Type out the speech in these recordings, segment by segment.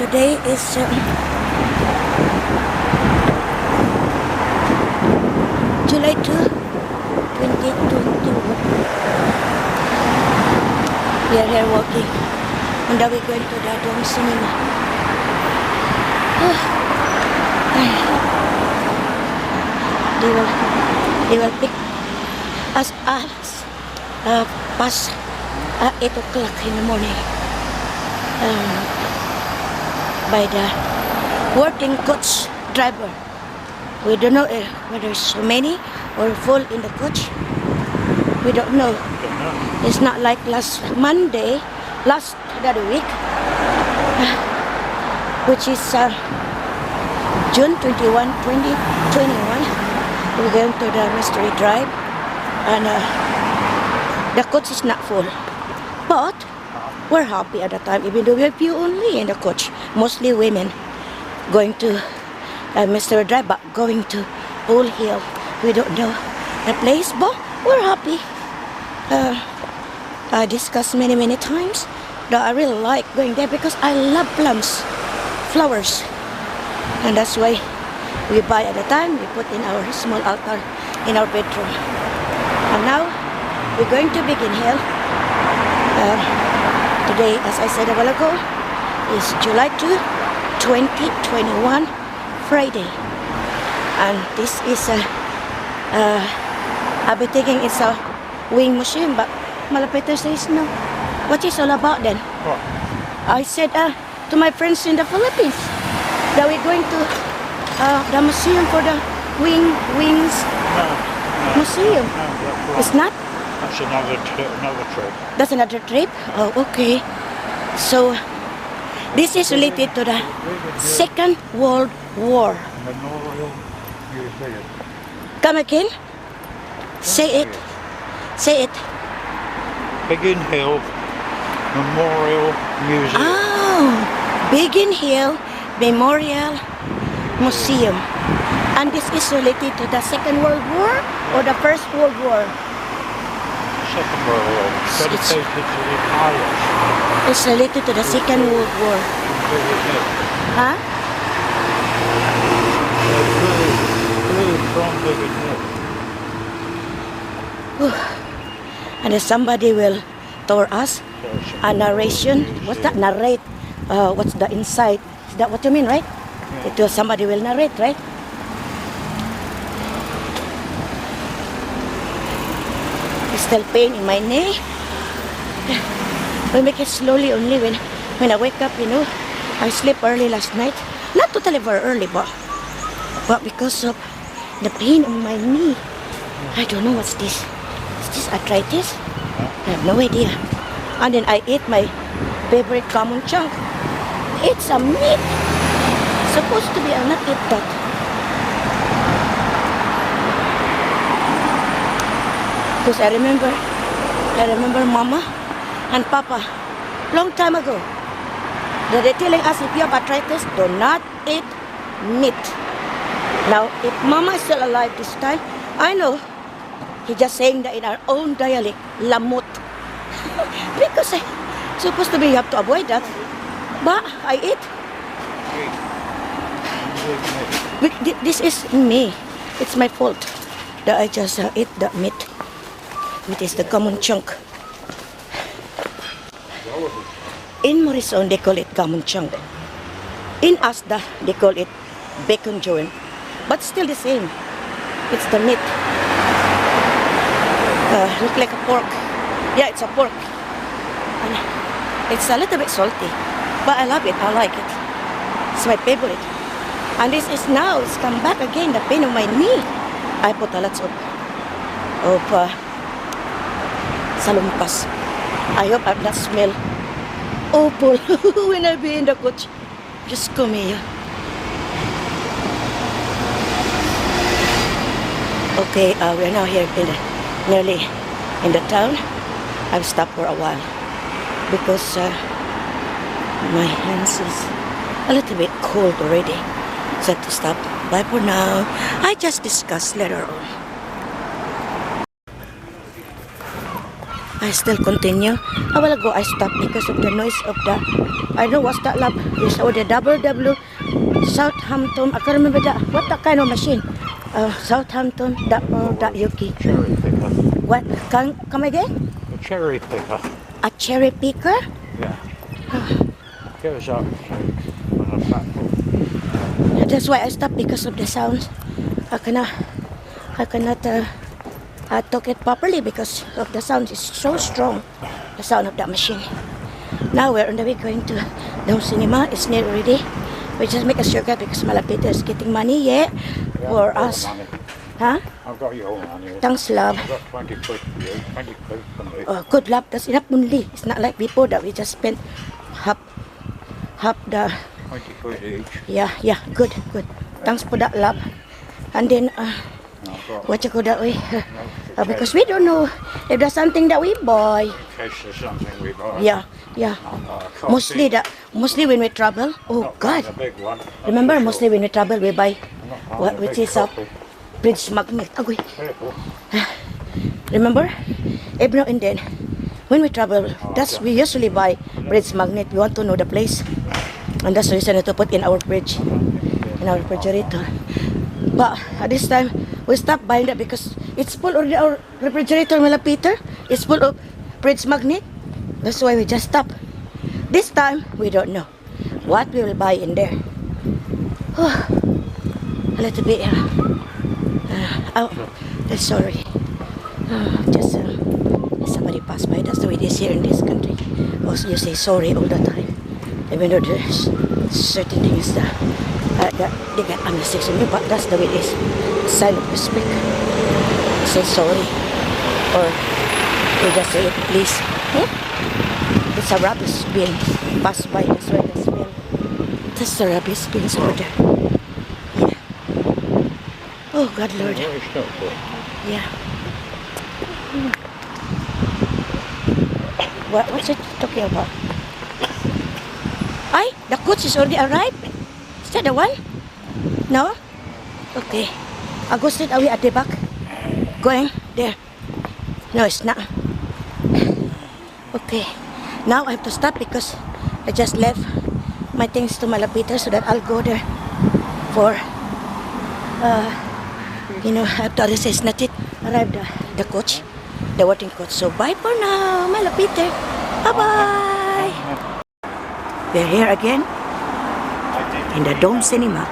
Today is July 2, 2021. We are here walking and now we're going to the Dome Cinema. They will pick us past 8 o'clock in the morning by the working coach driver. We don't know whether it's so many or full in the coach. We don't know. It's not like last Monday, last the other week, which is June 21, 2021. We're going to the Mystery Drive and the coach is not full. But we're happy at the time, even though we have few only in the coach. Mostly women going to Mystery Drive, but going to Bull Hill. We don't know the place, but we're happy. I discussed many times that I really like going there because I love plants, flowers, and that's why we buy at the time. We put in our small altar in our bedroom. And now we're going to Biggin Hill. Today, as I said a while ago, is July 2, 2021, Friday. And this is I'll be thinking it's a wing museum, but Melpet says no. What is all about then? What? I said to my friends in the Philippines that we're going to the museum for the wings museum. No, It's not? that's another trip. That's another trip? Oh, okay. So, this is related to the Second World War. Memorial Museum. Come again? Say it. Say it. Biggin Hill Memorial Museum. Oh, Biggin Hill Memorial Museum. And this is related to the Second World War or the First World War? Second World War. Dedicated to the pilots. It's related to the Second World War. Biggin Hill. Huh? Flew from Biggin Hill. And if somebody will tell us a narration, what's that? Narrate. What's the inside? Is that what you mean, right? Yeah. It will, somebody will narrate, right? It's still pain in my knee. We make it slowly only when I wake up, you know. I sleep early last night. Not totally very early, but because of the pain on my knee. I don't know what's this. Is this arthritis? I have no idea. And then I ate my favorite common chunk. It's a meat. Supposed to be, I'll not eat that. Because I remember Mama and Papa long time ago. They're telling us if you have arthritis, do not eat meat. Now, if Mama is still alive this time, I know he's just saying that in our own dialect, lamot. Because supposed to be you have to avoid that. But I eat. This is me. It's my fault that I just eat that meat. It is the common chunk. In Morrison, they call it common chunk. In Asda, they call it bacon joint. But still the same. It's the meat. Look like a pork. Yeah, it's a pork. And it's a little bit salty. But I love it. I like it. It's my favorite. And this is now, it's come back again, the pain of my knee. I put a lot of salumpas. I hope I've not smell awful when I be in the coach. Just come here. Okay, we're now here nearly in the town. I've stopped for a while because my hands is a little bit cold already. So I have to stop. Bye for now. I just discuss later on. I still continue. A while ago, I stopped because of the noise of the, I don't know what's that lab. It's the double Southampton. I can't remember that. What that kind of machine? Southampton, that Yuki. Cherry picker. What? Come again? A cherry picker. A cherry picker? Yeah. Goes up on a platform. That's why I stopped because of the sounds. I cannot talk it properly because of the sound is so strong. The sound of that machine. Now we're on the way going to the cinema. It's near already. We just make a shortcut because Melpet is getting money, yeah, for us. Huh? I've got your money. Thanks, love. I've got 20 quid for you, 20 quid for me. Oh, good, love. That's enough only. It's not like before that we just spent half the. 20 quid each. Yeah, good. Thanks for that, love. And then, I've got what you call that way? Because we don't know if there's something that we buy. in case there's something we buy. Yeah. Coffee. Mostly when we travel. Oh Not God! the big one. Remember, mostly when we travel, we buy Not what, the which big is a coffee. fridge magnet. Agoy. Careful. Remember, every now and then, when we travel, we usually buy fridge magnet. We want to know the place, and that's the reason to put in our fridge, in our refrigerator. But at this time, we stopped buying that because it's full already. Our refrigerator, Melpet, it's full of fridge magnet. That's why we just stopped. This time, we don't know what we will buy in there. A little bit. Sorry. Just somebody passed by. That's the way it is here in this country. Also, you say sorry all the time, even though there's certain things that they get a mistake on you. But that's the way it is. Sign of respect. Say sorry, or you just say please. It's a rubbish bin passed by. That's why the smell. That's the rubbish bins over there. Yeah. Oh God, Lord. What is that for? Yeah. What's it talking about? The coach is already arrived. Is that the one? No? Okay. I'll go straight away at the back. Going there. No, it's not. Okay. Now I have to stop because I just left my things to Melpet so that I'll go there for I have to assess not it arrived the coach, the working coach. So bye for now, Melpet. Bye bye. We're here again in the Dome Cinema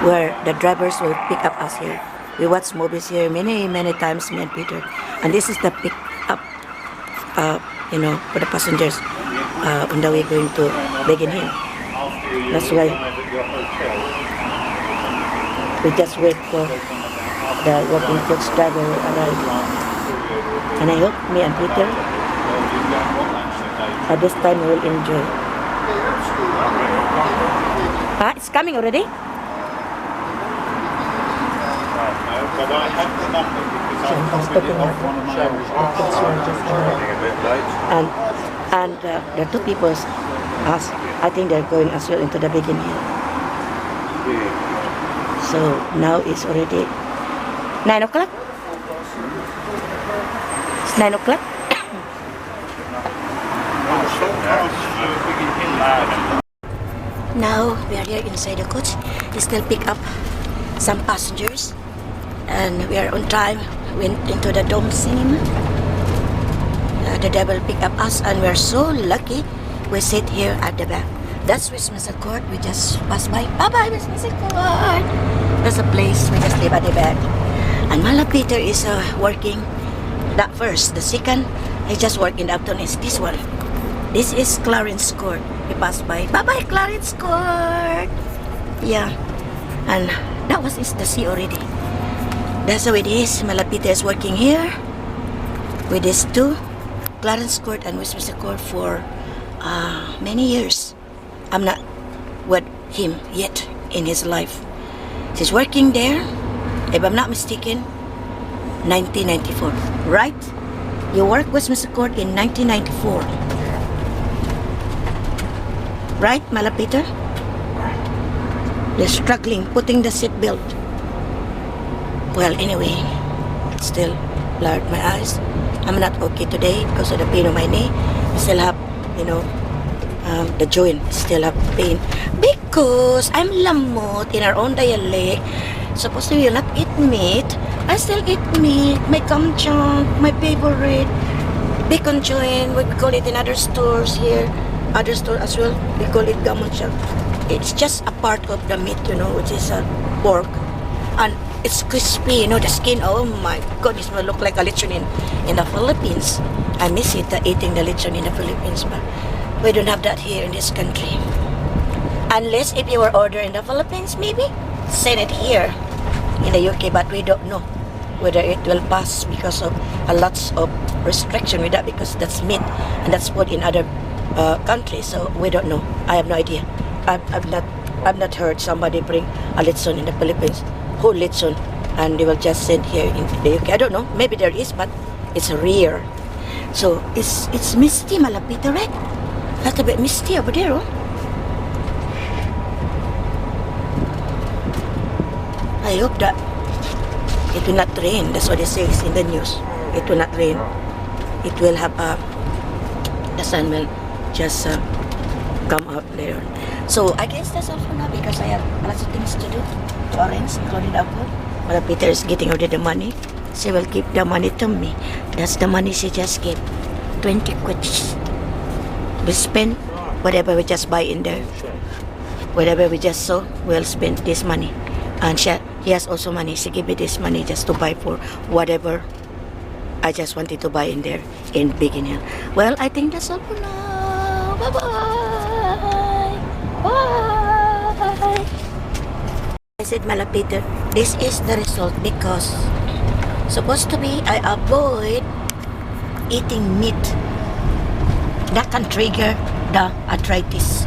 where the drivers will pick up us here. We watch movies here many times, me and Peter. And this is the pick up for the passengers on the way going to Biggin Hill. That's why we just wait for the working coach driver arrive. And I hope me and Peter at this time we will enjoy. It's coming already? But I have the number because I copied it off one of my And the two people asked, I think they're going as well into the Biggin Hill. So now it's already 9 o'clock. It's 9 o'clock. Now we are here inside the coach. We still pick up some passengers. And we are on time. Went into the Dome Cinema. The devil picked up us, and we're so lucky we sit here at the back. That's Westminster Court. We just passed by. Bye-bye, Westminster Court. That's a place we just live at the back. And Melpet is working that first. The second, he just worked in the afternoon. Is this one. This is Clarence Court. We passed by. Bye-bye, Clarence Court. Yeah. And that was the sea already. That's how it is. Melpet is working here with these two, Clarence Court and Westminster Court, for many years. I'm not with him yet in his life. He's working there, if I'm not mistaken, 1994. Right? You work Westminster Court in 1994. Right, Melpet? They're struggling, putting the seat belt. Well, anyway, still, blurred my eyes. I'm not okay today because of the pain on my knee. I still have, you know, the joint still have pain because I'm lamot in our own dialect. Supposed to will not eat meat. I still eat meat. My kamchang, my favorite bacon joint. We call it in other stores here, other store as well. We call it gamonchang. It's just a part of the meat, you know, which is pork, and it's crispy. You know, the skin. Oh my God, it will look like a lechon in the Philippines. I miss it eating the lechon in the Philippines, but we don't have that here in this country. Unless if you were ordering in the Philippines, maybe send it here in the UK, but we don't know whether it will pass because of a lots of restriction with that, because that's meat and that's food in other countries. So we don't know. I have no idea. I've not heard somebody bring a lechon in the Philippines, whole lechon, and they will just send here in the UK. I don't know. Maybe there is, but it's rare. So it's misty, Malapita, right? A little bit misty over there, oh. I hope that it will not rain. That's what it says in the news. It will not rain. It will have the sun will just come out later. So I guess that's all for now because I have lots of things to do to arrange, including the food. But Peter is getting already the money. She will give the money to me. That's the money she just gave. 20 quids. We spend whatever we just buy in there. Whatever we just saw, we'll spend this money. And he has also money. She gave me this money just to buy for whatever I just wanted to buy in there in Biggin. Well, I think that's all for now. Bye-bye. Bye. I said, Malapiter, this is the result because supposed to be I avoid eating meat. That can trigger the arthritis.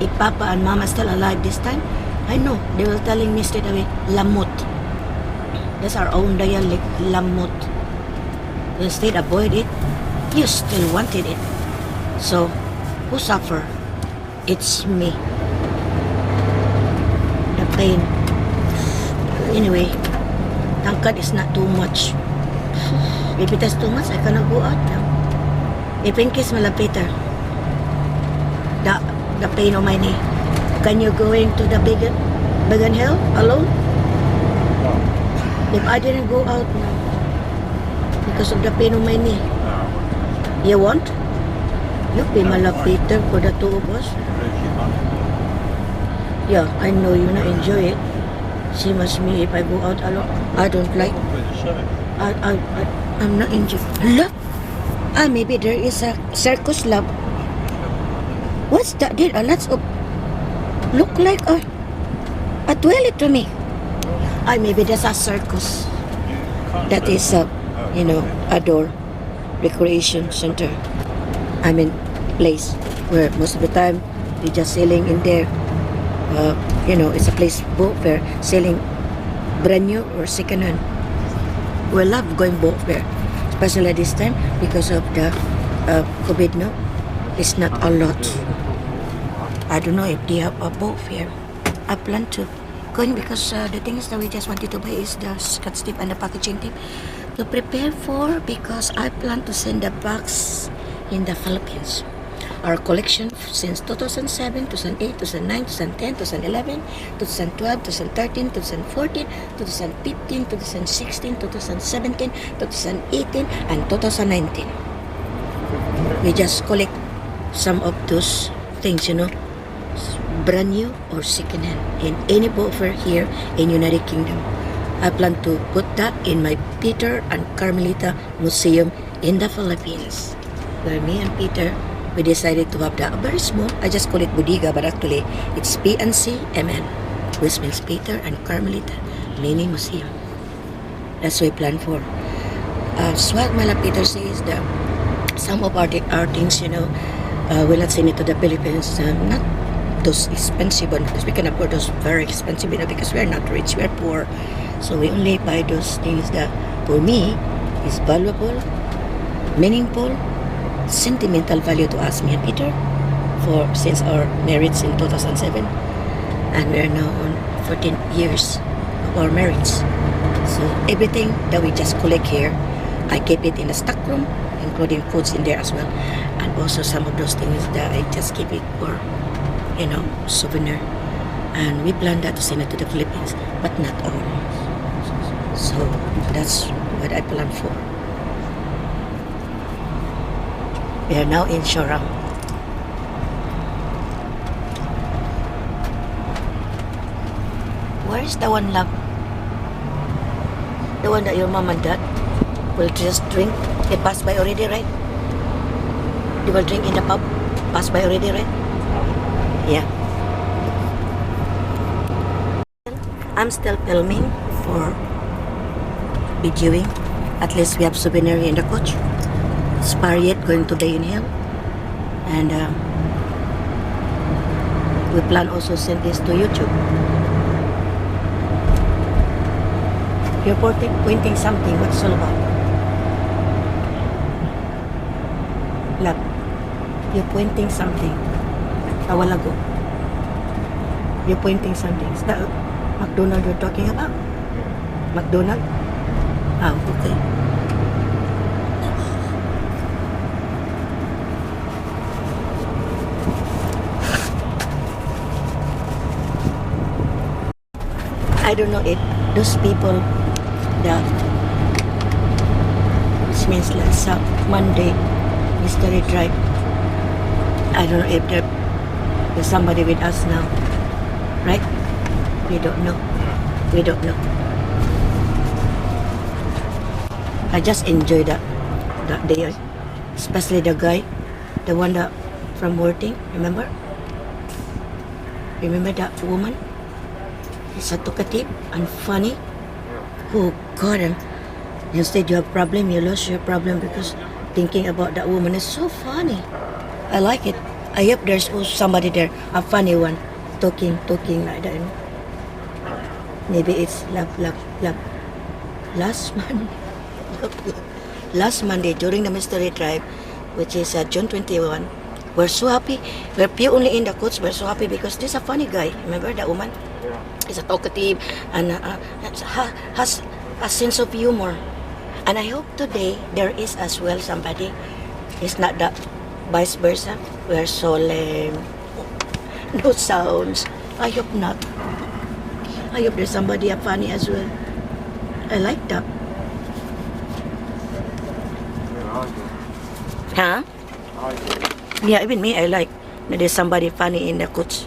If Papa and Mama still alive this time, I know they were telling me straight away, lamot. That's our own dialect, lamot. Instead avoid it, you still wanted it. So, who suffer? It's me. The pain. Anyway, thank God it's not too much. If it is too much, I cannot go out now. If in case Malapiter, the pain on my knee, can you going to the Biggin Hill alone? If I didn't go out now because of the pain on my knee, you want? You pay Malapiter for the two of us. Yeah, I know you not enjoy it. Same as me, if I go out alone, I don't like. I'm not enjoying. Look, maybe there is a circus lab. What's that? There are lots of look like a toilet to me. Maybe there's a circus. That is a door recreation center. I mean, place where most of the time we just selling in there. It's a place boat fair selling brand new or second hand. We love going boat fair, especially this time because of the COVID. No, it's not a lot. I don't know if they have a boat fair. I plan to going because the things that we just wanted to buy is the scotch tape and the packaging tape to prepare for, because I plan to send the box in the Philippines. Our collection since 2007, 2008, 2009, 2010, 2011, 2012, 2013, 2014, 2015, 2016, 2017, 2018, and 2019. We just collect some of those things, brand new or second hand in any boat fair here in United Kingdom. I plan to put that in my Peter and Carmelita Museum in the Philippines, where me and Peter, we decided to have that very small, I just call it bodega, but actually it's PNCMN, which means Peter and Carmelita Mini Museum. That's what we plan for. So what Peter says that some of our things, will not send it to the Philippines. Not those expensive ones, because we can afford those very expensive, because we are not rich, we are poor. So we only buy those things that for me is valuable, meaningful, sentimental value to us, me and Peter, since our marriage in 2007, and we are now on 14 years of our marriage. So everything that we just collect here, I keep it in the stock room, including foods in there as well. And also some of those things that I just keep it for, souvenir. And we plan that to send it to the Philippines, but not all. So that's what I plan for. We are now in Shorang. Where is the one, love? The one that your mom and dad will just drink? They passed by already, right? They will drink in the pub? Passed by already, right? Yeah. I'm still filming for videoing. At least we have souvenir in the coach. Spariet going to Biggin Hill. And we plan also send this to YouTube. You're pointing something. What's all about? Love, you're pointing something. A while ago. You're pointing something. Is that McDonald you're talking about? McDonald? Oh, okay. I don't know if those people that, which means like Monday mystery drive, I don't know if there's somebody with us now, right? We don't know. We don't know. I just enjoy that day, especially the guy, the one that from working. Remember that woman? He's so talkative and funny. Oh God! And instead you have problem, you lose your problem because thinking about that woman is so funny. I like it. I hope there's also somebody there, a funny one, talking like that. Maybe it's love. Last Monday during the mystery drive, which is June 21, we're so happy. We're few only in the coach. We're so happy because this is a funny guy. Remember that woman? Yeah. He's a talkative and has a sense of humor. And I hope today there is as well somebody. It's not that vice versa. We're solemn, no sounds. I hope not. I hope there's somebody funny as well. I like that. Huh? Yeah, even me, I like that there's somebody funny in the coach.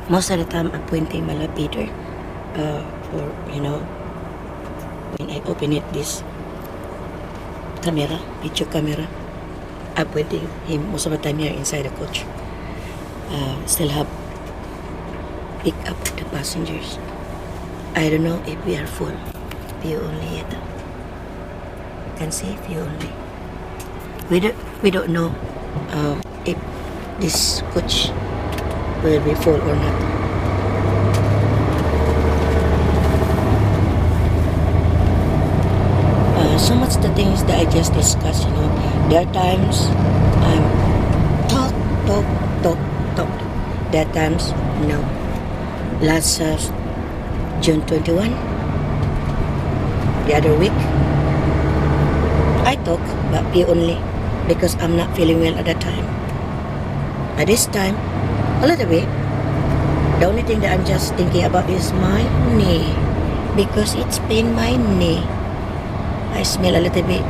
Most of the time, I'm pointing Melpet for, when I open it, this camera, picture camera, I'm pointing him most of the time here inside the coach. Still have pick up the passengers. I don't know if we are full. Few only yet. You can see few only. We don't know if this coach will be full or not. So much the things that I just discussed, there are times I'm talk. There are times, no. Last June 21, the other week, I talk, but few only, because I'm not feeling well at that time. At this time, a little bit. The only thing that I'm just thinking about is my knee, because it's pain my knee. I smell a little bit,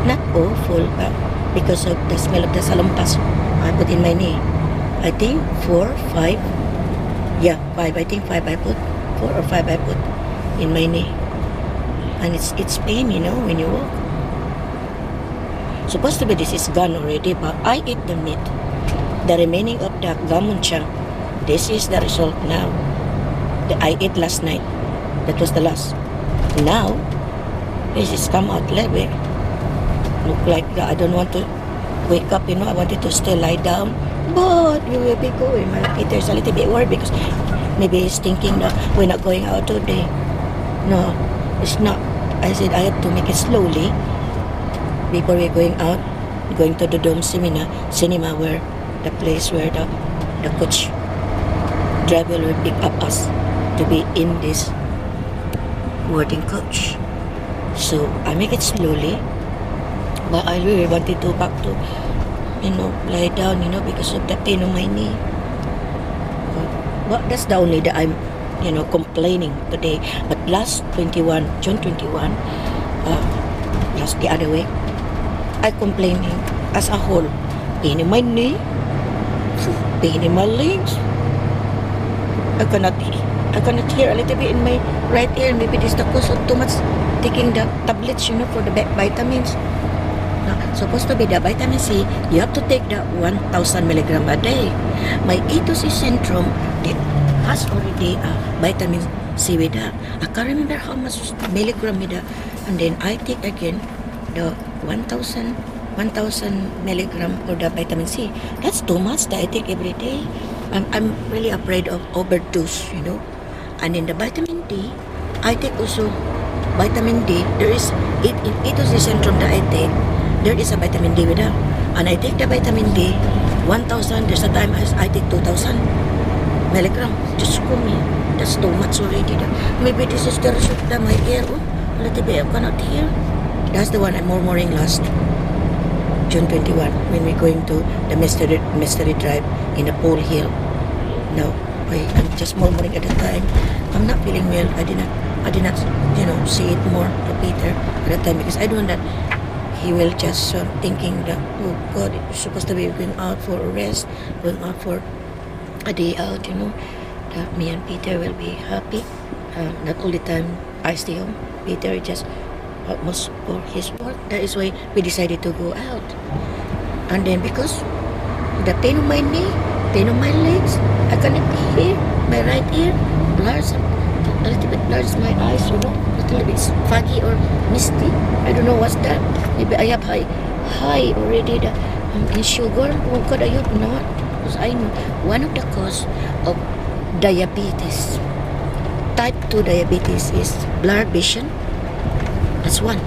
not awful, but because of the smell of the salumpas I put in my knee. I think 4, 5. Yeah, 5. I think 5 I put. 4 or 5 I put in my knee. And it's pain, when you walk. Supposed to be this is gone already, but I eat the meat. The remaining of the gamuncha, this is the result now. I ate last night. That was the last. Now, this is come out a little bit. Look like I don't want to wake up, I wanted to still lie down. But we will be going. Peter's a little bit worried because maybe he's thinking that we're not going out today. No, it's not. I said I have to make it slowly before we're going out, going to the Dome cinema where the place where the coach driver will pick up us. to be in this boarding coach. So I make it slowly, but I really wanted to back to, lie down, because of the pain on my knee. But that's the only that I'm, complaining today. But June 21, last the other week, I complaining as a whole. Pain in my knee, pain in my legs. I cannot hear a little bit in my right ear. Maybe this is the cause of too much taking the tablets, for the vitamins. Now, supposed to be the vitamin C, you have to take the 1,000 milligram a day. My A to C syndrome, it has already vitamin C with that. I can't remember how much milligram with that. And then I take again the 1,000 milligram for the vitamin C. That's too much that I take every day. I'm really afraid of overdose, And in the vitamin D, I take also vitamin D. There is in A to C syndrome that I take. There is a vitamin D with that. And I take the vitamin D 1,000. There's a time I take 2,000 milligram. Just call me. That's too much already. Maybe this is the result that my ear. Oh, a little bit I cannot hear. That's the one I'm murmuring last June 21 when we're going to the Mystery Drive in the Pole Hill. No, I'm just murmuring at the time. I'm not feeling well. I did not, say it more to Peter at the time because I don't want that he will just thinking that, oh God, it's supposed to be going out for a rest, going out for a day out, that me and Peter will be happy. Not all the time I stay home. Peter just almost for his work. That is why we decided to go out. And then because the pain on my knee, pain on my legs, I cannot hear. My right ear blurs, a little bit blurs my eyes, a little bit foggy or misty. I don't know what's that. Maybe I have high already in sugar. Oh God, I hope not. Because I know one of the cause of diabetes, type 2 diabetes, is blurred vision. That's one.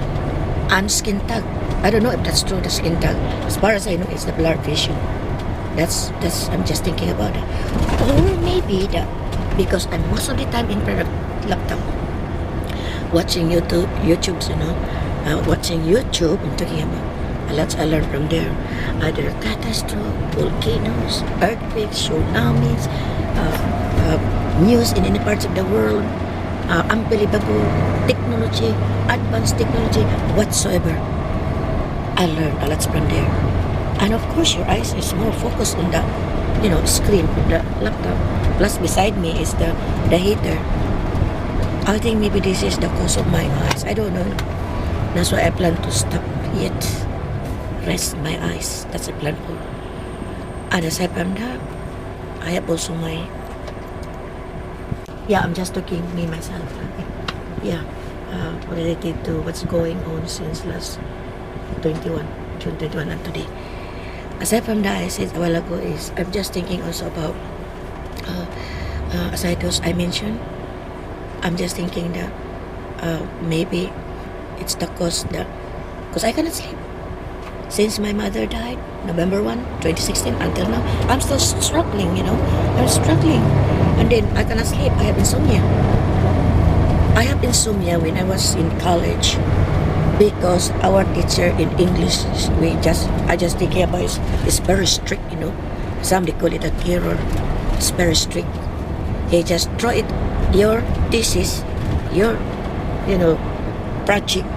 And skin tag. I don't know if that's true, the skin tag. As far as I know, it's the blurred vision. That's I'm just thinking about it. Or maybe that because I'm most of the time in front of laptop watching YouTubes, watching YouTube. I'm talking about a lot I learned from there. Either catastrophe, volcanoes, earthquakes, tsunamis, news in any parts of the world, unbelievable technology, advanced technology, whatsoever. I learned a lot from there. And of course, your eyes is more focused on the, screen of the laptop. Plus, beside me is the heater. I think maybe this is the cause of my eyes. I don't know. That's why I plan to stop yet. Rest my eyes. That's a plan for. And aside from that, I have also my. Yeah, I'm just talking me myself. Yeah, related to what's going on since last June 21 and today. Aside from that, I said a while ago is I'm just thinking also about aside those I mentioned. I'm just thinking that maybe it's the cause that because I cannot sleep since my mother died November 1, 2016 until now. I'm still struggling, I'm struggling, and then I cannot sleep. I have insomnia. I have insomnia when I was in college because our teacher in English, I just think about is very strict, Some they call it a terror. It's very strict. He just throw it your thesis, your project.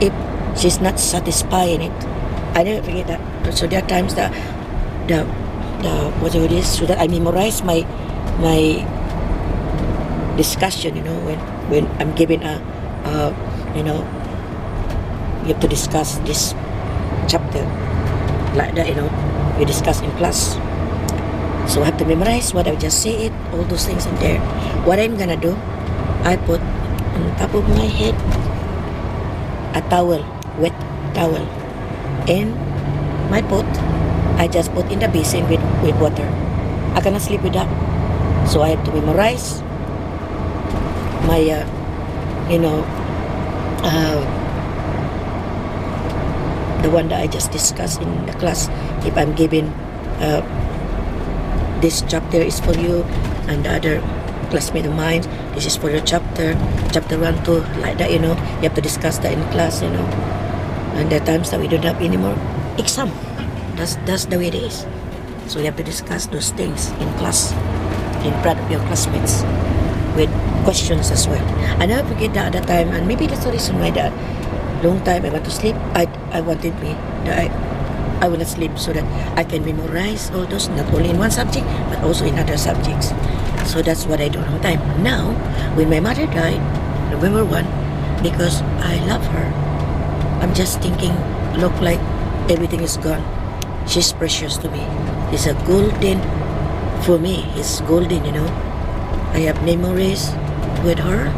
If she's not satisfied in it, I never forget that. So there are times that the what it is so that I memorize my discussion. When I'm giving you have to discuss this chapter like that, we discuss in class. So I have to memorize what I just say it, all those things in there. What I'm gonna do, I put on top of my head a towel, wet towel, and my pot I just put in the basin with water. I cannot sleep with that. So I have to memorize my the one that I just discussed in the class. If I'm given this chapter is for you and the other classmate of mine, this is for your chapter 1, 2, like that, you know. You have to discuss that in class, you know. And there are times that we don't have any more exam. That's the way it is. So you have to discuss those things in class, in front of your classmates, with questions as well. I never forget that at that time, and maybe that's the reason why that long time I want to sleep. I wanted me that I will not sleep so that I can memorize all those, not only in one subject but also in other subjects. So that's what I do long time. Now, when my mother died, November 1, because I love her, I'm just thinking, look like everything is gone. She's precious to me. It's a golden, for me, it's golden, you know. I have memories with her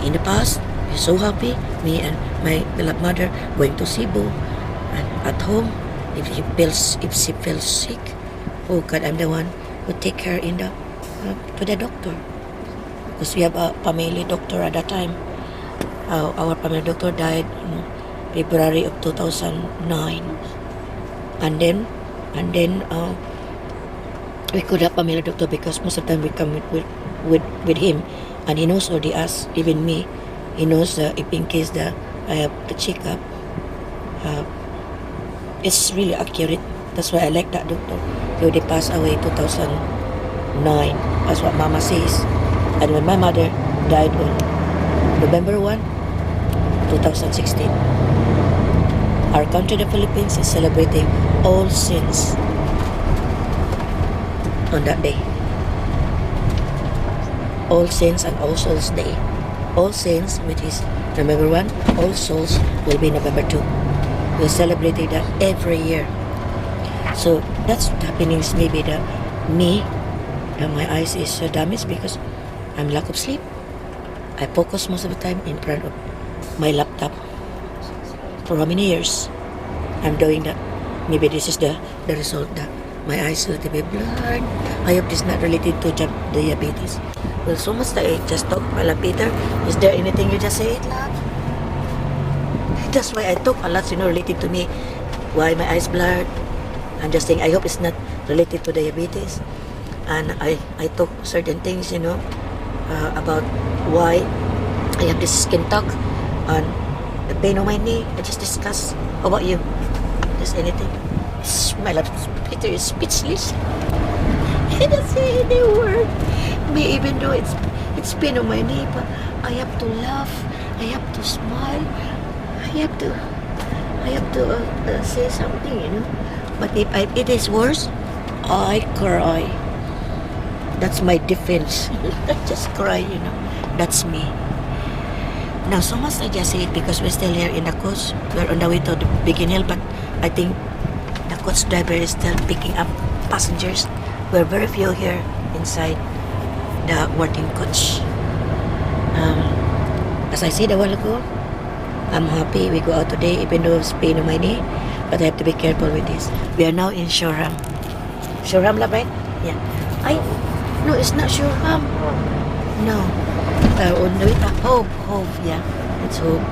in the past. We're so happy, me and my beloved mother, going to Cebu. And at home, if she feels sick, oh God, I'm the one who take her in the to the doctor, because we have a family doctor at that time. Our family doctor died in February of 2009, and then we could have family doctor because most of the time we come with him, and he knows already us, even me. He knows if in case I have the checkup, it's really accurate. That's why I like that doctor. He already passed away 2009. That's what Mama says. And when my mother died on November 1, 2016, our country, the Philippines, is celebrating All Saints on that day. All Saints and All Souls Day. All Saints, which is November 1, All Souls will be November 2. We're celebrating that every year. So that's what happening is maybe me and my eyes is so damaged because I'm lack of sleep. I focus most of the time in front of my laptop. For how many years I'm doing that? Maybe this is the result that my eyes a little bit blurred. I hope this is not related to diabetes. Well, so much that I just talk. Well, Peter, is there anything you just say, love? That's why I talk a lot, you know, related to me. Why my eyes blurred. I'm just saying, I hope it's not related to diabetes. And I talk certain things, you know, about why I have this skin talk and the pain on my knee. I just discuss. How about you? Just anything? My love, Peter is speechless. He doesn't say any word. Me, even though it's pain on my knee, but I have to laugh. I have to smile. I have to say something, you know. But if it is worse, I cry. That's my defense. I just cry, you know. That's me. Now, so much I just say it because we're still here in the coach. We're on the way to the Biggin Hill, but I think the coach driver is still picking up passengers. We're very few here inside the working coach. As I said a while ago, I'm happy we go out today even though it's pain on my knee, but I have to be careful with this. We are now in Shoreham. Shoreham, right? Yeah. No, it's not Shoreham. No. On the way to Hove. Yeah, it's Hove.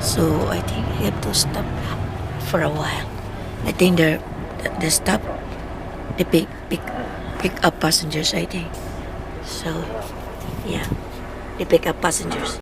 So I think I have to stop for a while. I think the stop, they pick up passengers, I think. So, yeah, they pick up passengers.